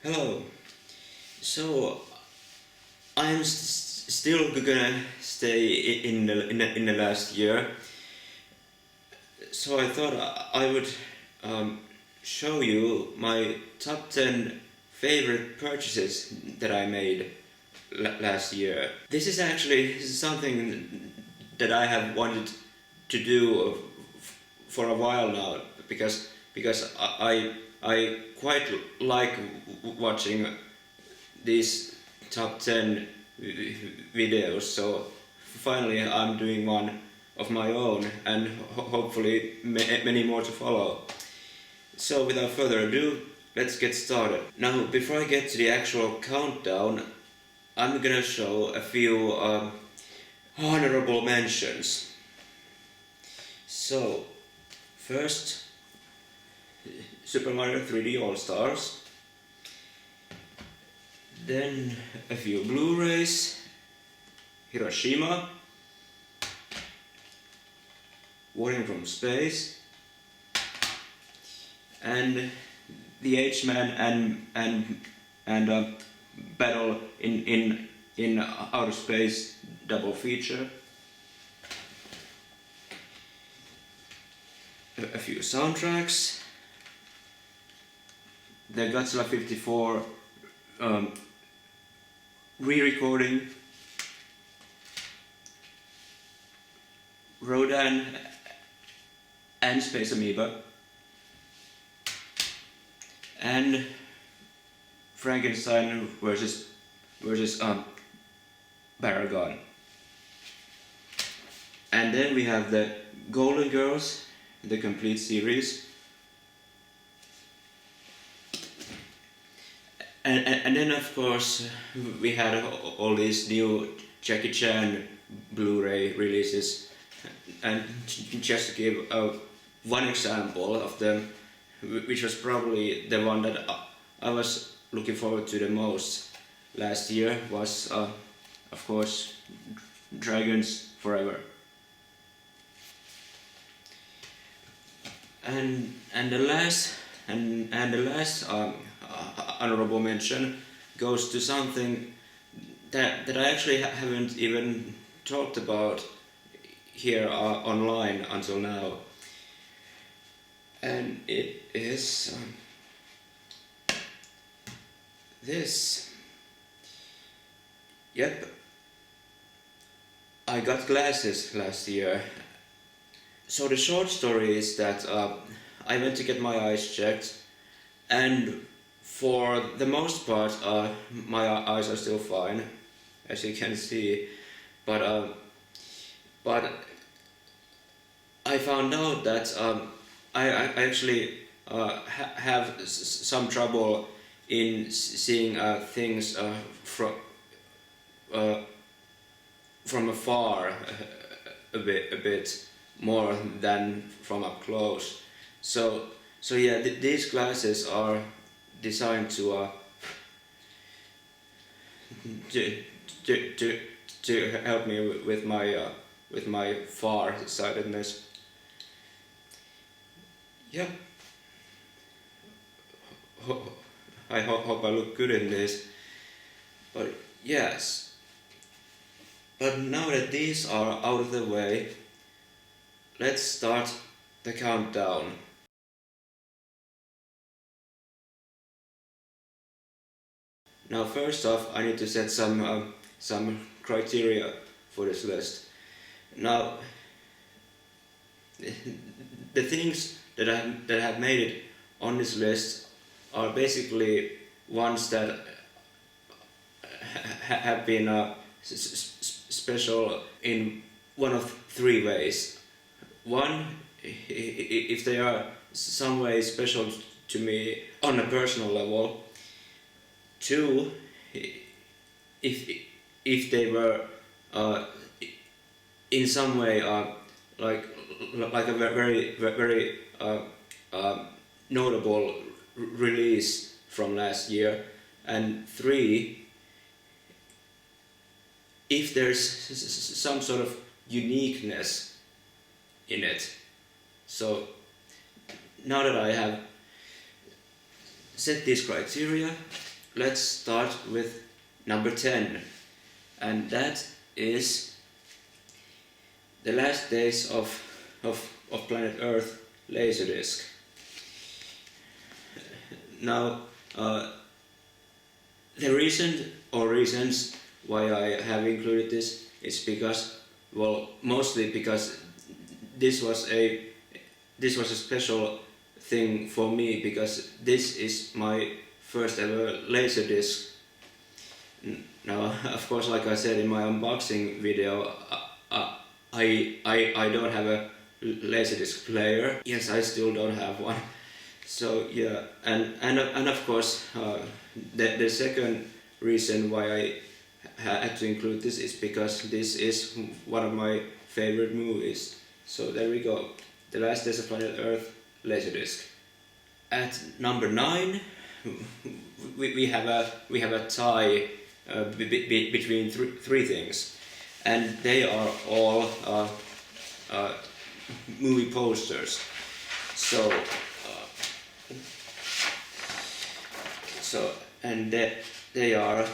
Hello. So I'm still gonna stay in the last year. So I thought I would um, show you my top 10 favorite purchases that I made last year. This is actually something that I have wanted to do for a while now because I quite like watching these top 10 videos, so finally I'm doing one of my own and hopefully many more to follow. So without further ado, let's get started. Now, before I get to the actual countdown, I'm gonna show a few honorable mentions. So, first, Super Mario 3D All Stars. Then a few Blu-rays, Hiroshima, Warning from Space, and the H-Man and Battle in Outer Space double feature. A few soundtracks. The Godzilla 54 re-recording, Rodan and Space Amoeba, and Frankenstein versus Baragon. And then we have the Golden Girls, the complete series. And then of course we had all these new Jackie Chan Blu-ray releases, and just to give one example of them, which was probably the one that I was looking forward to the most last year, was of course Dragons Forever. And the last honorable mention goes to something that I actually haven't even talked about here online until now, and it is this. Yep, I got glasses last year. So the short story is that I went to get my eyes checked, and for the most part my eyes are still fine, as you can see, but I found out that I actually have some trouble in seeing things from afar a bit more than from up close. So yeah, these glasses are designed to to, to, to help me with my far-sightedness. Yeah, I hope I look good in this. But yes, but now that these are out of the way, let's start the countdown. Now, first off, I need to set some criteria for this list. Now, the things that have made it on this list are basically ones that have been special in one of three ways. One, if they are some way special to me on a personal level. Two, if they were in some way like a very notable release from last year. And three, if there's some sort of uniqueness in it. So now that I have set these criteria, let's start with number 10, and that is The Last Days of Planet Earth Laserdisc. Now, the reason or reasons why I have included this is because, well, mostly because this was a special thing for me, because this is my first ever Laserdisc. Now, of course, like I said in my unboxing video, I don't have a Laserdisc player. Yes, I still don't have one. So yeah, and of course, the second reason why I had to include this is because this is one of my favorite movies. So there we go, The Last Days of Planet Earth Laserdisc. At number 9, we have a tie between three things, and they are all movie posters. So and they are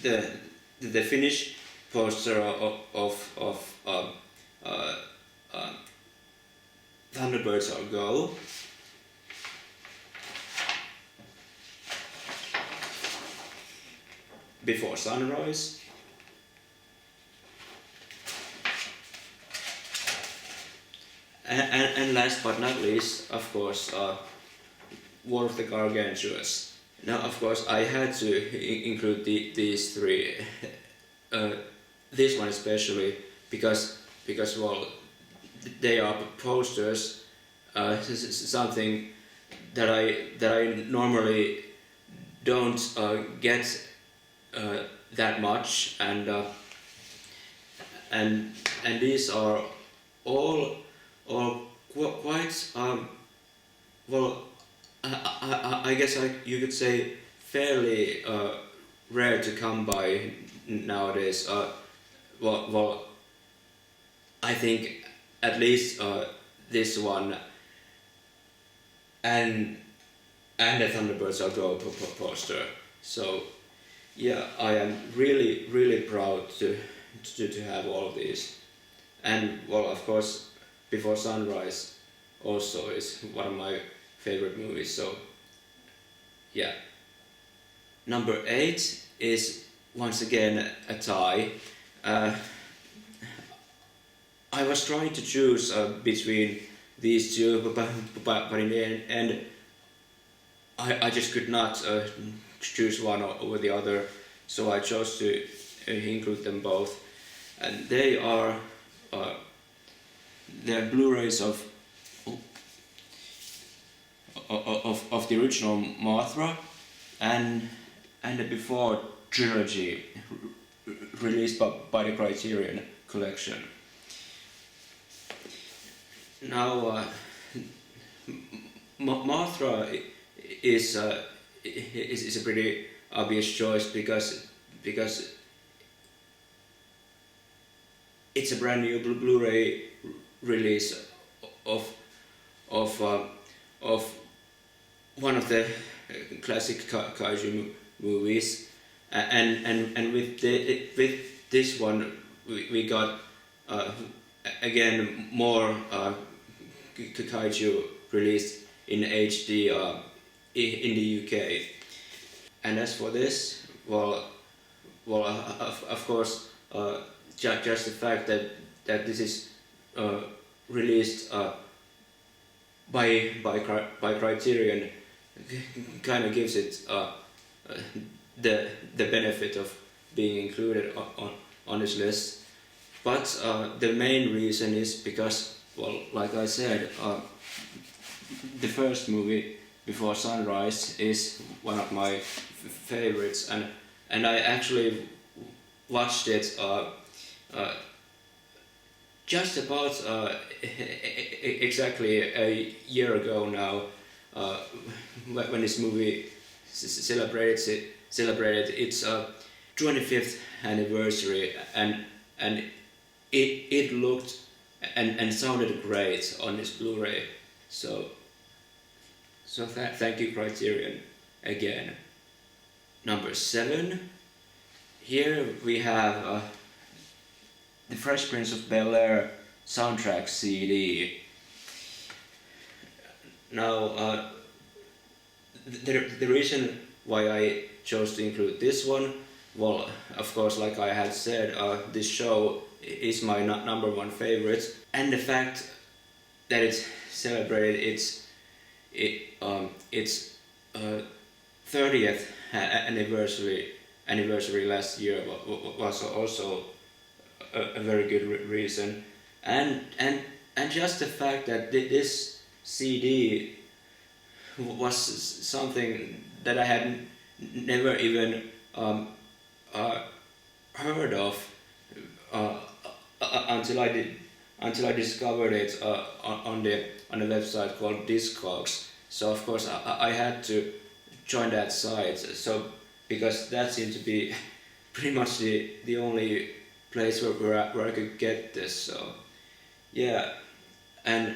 the Finnish poster of Thunderbirds Are Go. Before Sunrise. And last but not least, of course, War of the Gargantuas. Now, of course, I had to include these three. This one especially because well, they are posters. Something that I normally don't get that much, and these are all quite well, I guess you could say fairly rare to come by nowadays. Well, I think at least this one and the Thunderbirds Are Go poster. So yeah, I am really proud to have all of these. And well, of course, Before Sunrise also is one of my favorite movies. So yeah. Number 8 is once again a tie. I was trying to choose between these two, but in the end I just could not choose one over the other, so I chose to include them both. And they are they're Blu-rays of the original Mothra and the Before trilogy released by the Criterion Collection. Now, Mothra is a pretty obvious choice because it's a brand new Blu-ray release of one of the classic kaiju movies, and with this one we got again more kaiju released in HD in the UK. And as for this, well, of course, just the fact that this is released by Criterion kind of gives it the benefit of being included on this list. But the main reason is because, well, like I said, the first movie, Before Sunrise, is one of my favorites, and I actually watched it just about exactly a year ago now, when this movie celebrated its 25th anniversary, and it looked and sounded great on this Blu-ray. So thank you, Criterion, again. Number 7. Here we have the Fresh Prince of Bel-Air soundtrack CD. Now, the reason why I chose to include this one, well, of course, like I had said, this show is my number one favorite, and the fact that it's celebrated its 30th anniversary last year was also a very good reason, and just the fact that this CD was something that I had never even heard of until I discovered it on the website called Discogs. So of course I had to join that site. So because that seemed to be pretty much the only place where I could get this. So yeah, and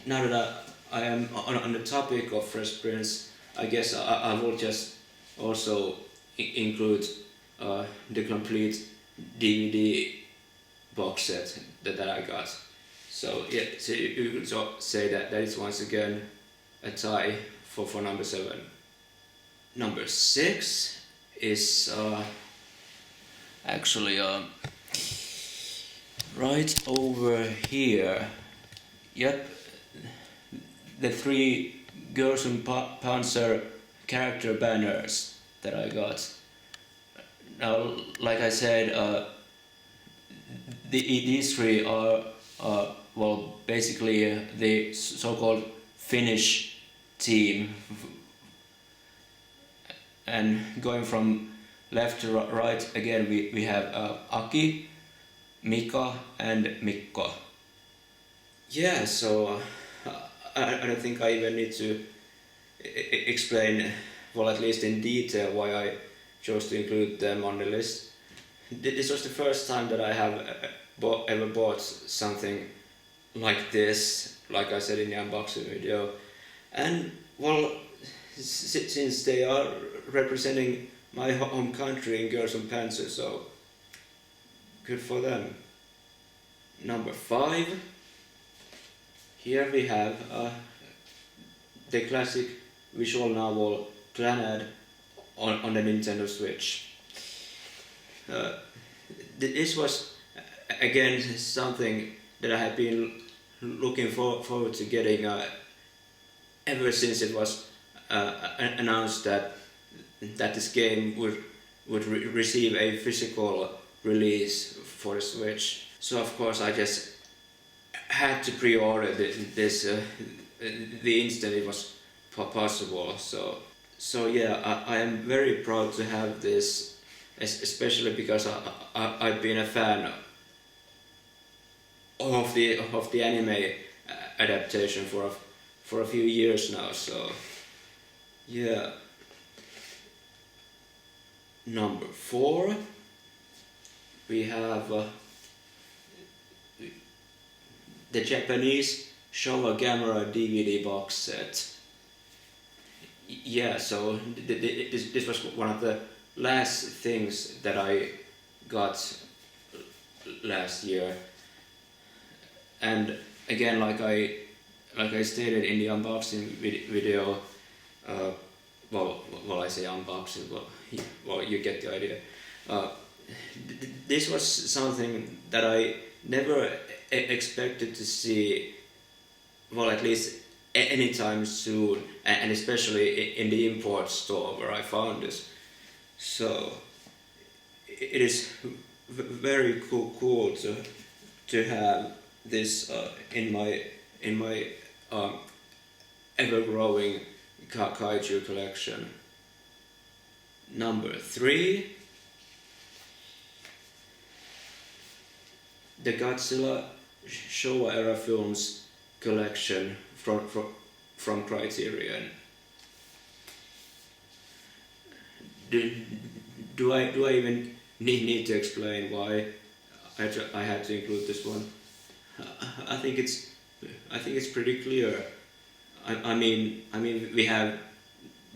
now that I am on the topic of Fresh Prince, I guess I will just also include the complete DVD box set that I got. So yeah, so you could say that is once again a tie for number 7. Number 6 is actually right over here. Yep, the 3 Girls und Panzer character banners that I got. Now, like I said, these 3 are well, basically the so-called Finnish team, and going from left to right again, we have Aki, Mika, and Mikko. Yeah, so I don't think I even need to explain, well, at least in detail, why I chose to include them on the list. This was the first time that I have ever bought something like this, like I said in the unboxing video. And well, since they are representing my home country in Girls und Panzer, so good for them. Number 5. Here we have the classic visual novel Clannad on the Nintendo Switch. This was again something that I had been looking forward to getting ever since it was announced that this game would receive a physical release for the Switch. So of course I just had to pre-order this the instant it was possible. So yeah, I am very proud to have this, especially because I've been a fan of the anime adaptation for a few years now. So yeah. Number 4, we have the Japanese Showa Gamera DVD box set. Yeah, so this was one of the last things that I got last year, and again, like I stated in the unboxing video, well, I say unboxing, well, you get the idea. This was something that I never expected to see, well, at least anytime soon, and especially in the import store where I found this. So it is very cool to have this in my ever-growing kaiju collection. Number 3, the Godzilla Showa era films collection from Criterion. Do I even need to explain why I had to include this one? I think it's pretty clear. I mean we have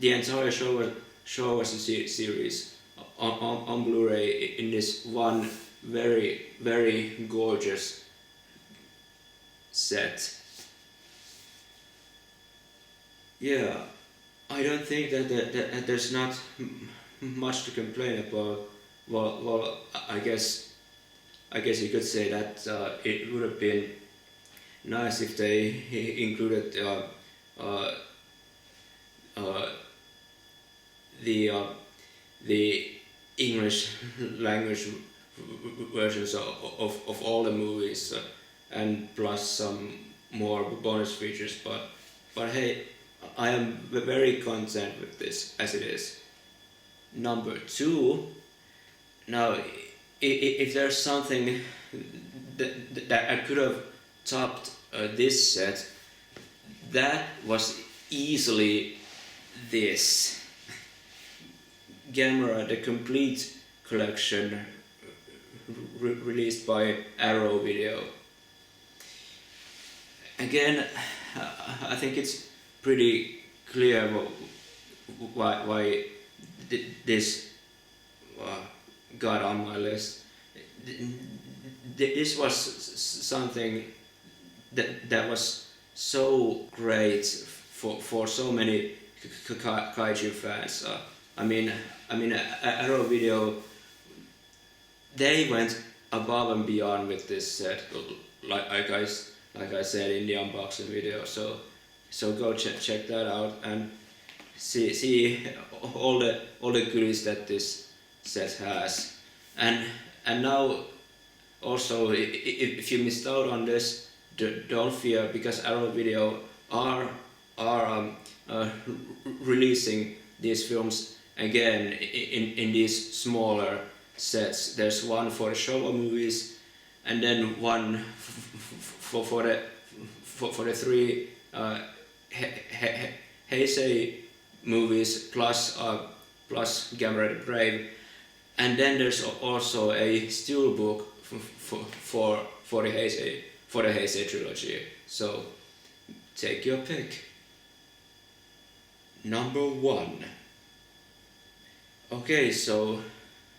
the entire Showa show us a series on Blu-ray in this one very gorgeous set. Yeah, I don't think that there's not much to complain about. Well, I guess you could say that it would have been nice if they included the English language versions of all the movies, and plus some more bonus features. But hey, I am very content with this as it is. Number 2. Now, if there's something that I could have topped this set, that was easily this. Gamera, the complete collection, released by Arrow Video. Again, I think it's pretty clear why this got on my list. This was something that was so great for so many kaiju fans. I mean, Arrow Video, they went above and beyond with this set, like I said in the unboxing video. So go check that out and see all the goodies that this set has. And now also, if you missed out on this, don't fear, because Arrow Video are releasing these films again in these smaller sets. There's one for the Showa movies, and then one for the 3 Heisei movies plus Gamera the Brave, and then there's also a steelbook for the Heisei trilogy. So take your pick. Number 1. Okay, so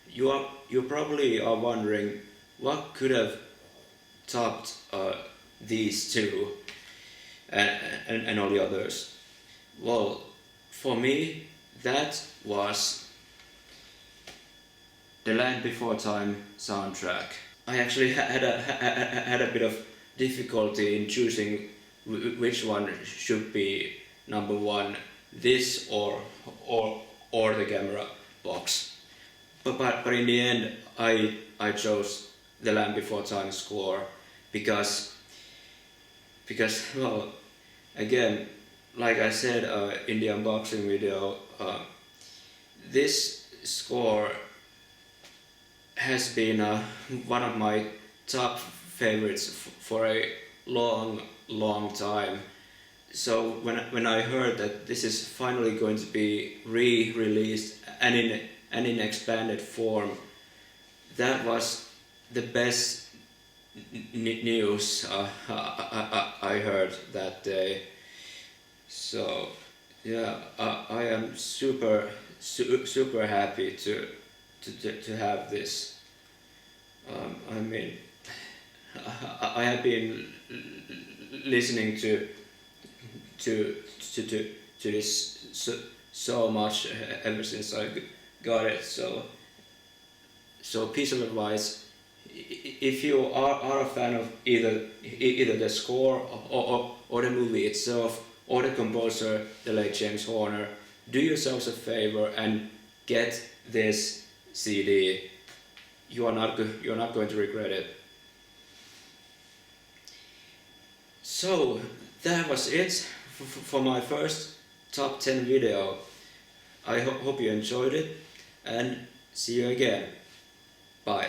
you probably are wondering what could have topped these two and all the others. Well, for me, that was the Land Before Time soundtrack. I actually had a bit of difficulty in choosing which one should be number 1, this or the Gamera box. But in the end, I chose the Land Before Time score because well, again, like I said in the unboxing video, this score has been one of my top favorites for a long time. So when I heard that this is finally going to be re-released and in expanded form, that was the best news I heard that day. So yeah, I am super happy to have this. I mean, I have been listening to this so much ever since I got it. So piece of advice: if you are a fan of either the score or the movie itself or the composer, the late James Horner, do yourselves a favor and get this CD. You're not going to regret it. So that was it for my first top 10 video. I hope you enjoyed it, and see you again. Bye.